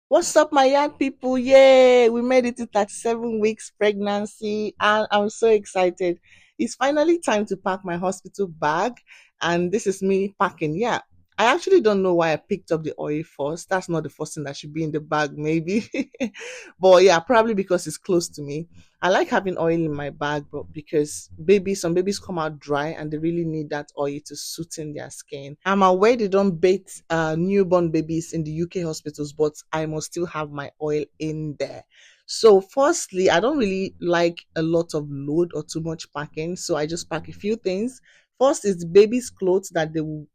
What's up, my young people? Yay! We made it to 37 weeks pregnancy, and I'm so excited. It's finally time to pack my hospital bag, and this is me packing. Yeah, I actually don't know why I picked up the oil first. That's not the first thing that should be in the bag, maybe. But yeah, probably because it's close to me. I like having oil in my bag, but because some babies come out dry and they really need that oil to sooten their skin. I'm aware they don't bathe newborn babies in the UK hospitals, but I must still have my oil in there. So, firstly, I don't really like a lot of load or too much packing, so I just pack a few things. First is the baby's clothes that the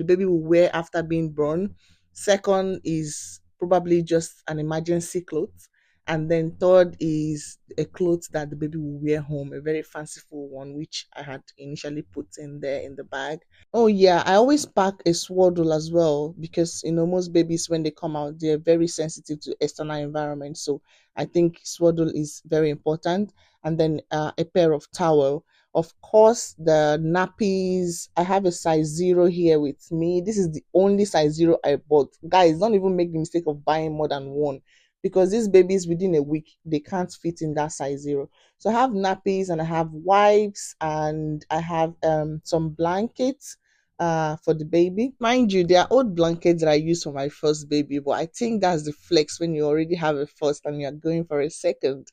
baby will wear after being born. Second is probably just an emergency clothes. And then third is a clothes that the baby will wear home, a very fanciful one, which I had initially put in there in the bag. Oh yeah, I always pack a swaddle as well because most babies when they come out they're very sensitive to external environment. So I think swaddle is very important, and then a pair of towel. Of course, the nappies. I have a size zero here with me. This is the only size zero I bought. Guys, don't even make the mistake of buying more than one because these babies within a week they can't fit in that size zero. So I have nappies and I have wipes and I have some blankets for the baby. Mind you, there are old blankets that I used for my first baby, but I think that's the flex when you already have a first and you're going for a second.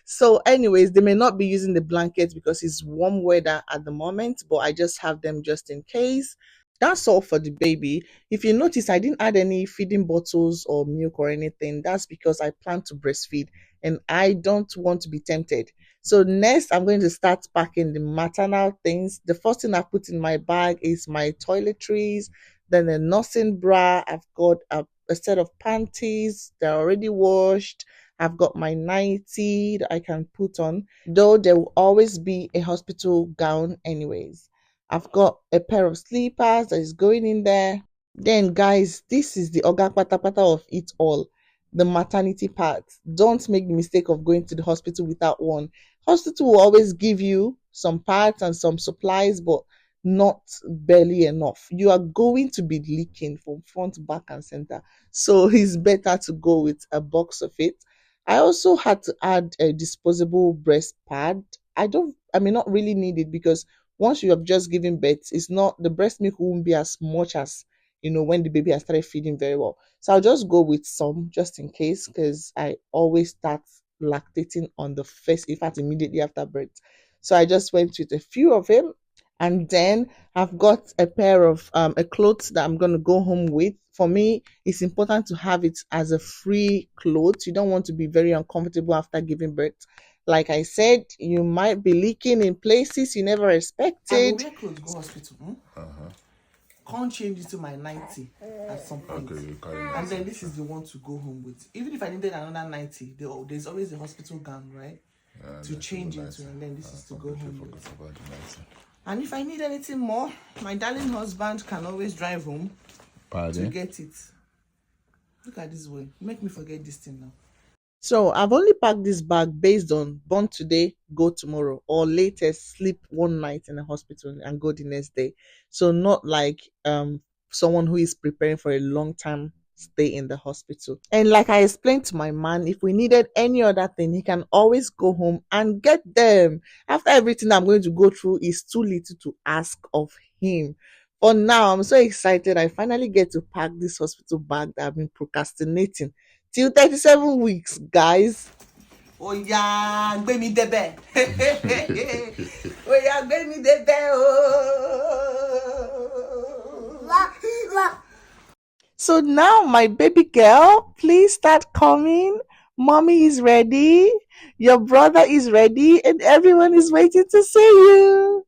So, anyways, they may not be using the blankets because it's warm weather at the moment, but I just have them just in case. That's all for the baby. If you notice, I didn't add any feeding bottles or milk or anything. That's because I plan to breastfeed and I don't want to be tempted. So next, I'm going to start packing the maternal things. The first thing I put in my bag is my toiletries, then a nursing bra. I've got a set of panties. They're already washed. I've got my nightie that I can put on, though there will always be a hospital gown anyways. I've got a pair of slippers that is going in there. Then, guys, this is the oga pata of it all, the maternity part. Don't make the mistake of going to the hospital without one. Hospital will always give you some parts and some supplies, but not barely enough. You are going to be leaking from front, back, and center. So it's better to go with a box of it. I also had to add a disposable breast pad. I may not really need it because once you have just given birth, it's not the breast milk won't be as much as when the baby has started feeding very well. So I'll just go with some just in case because I always start lactating on the first, in fact, immediately after birth. So I just went with a few of them. And then I've got a pair of a clothes that I'm going to go home with. For me, it's important to have it as a free clothes. You don't want to be very uncomfortable after giving birth. Like I said, you might be leaking in places you never expected. I go wear clothes go hospital. Can't change it to my 90 at some point. Okay, you carry and then this is the one to go home with. Even if I needed another 90, there's always a hospital gown, right? To change into, and then this is to go home with. And if I need anything more, my darling husband can always drive home to get it. Look at this way. Make me forget this thing now. So I've only packed this bag based on born today, go tomorrow, or latest sleep one night in a hospital and go the next day. So not like someone who is preparing for a long time stay in the hospital. And like I explained to my man, if we needed any other thing, he can always go home and get them. After everything I'm going to go through is too little to ask of him. For now, I'm so excited. I finally get to pack this hospital bag that I've been procrastinating till 37 weeks, guys. Oh yeah, gbé mi débẹ̀. Oh yeah, gbé mi débẹ̀. Oh. So now, my baby girl, please start coming. Mommy is ready. Your brother is ready, and everyone is waiting to see you.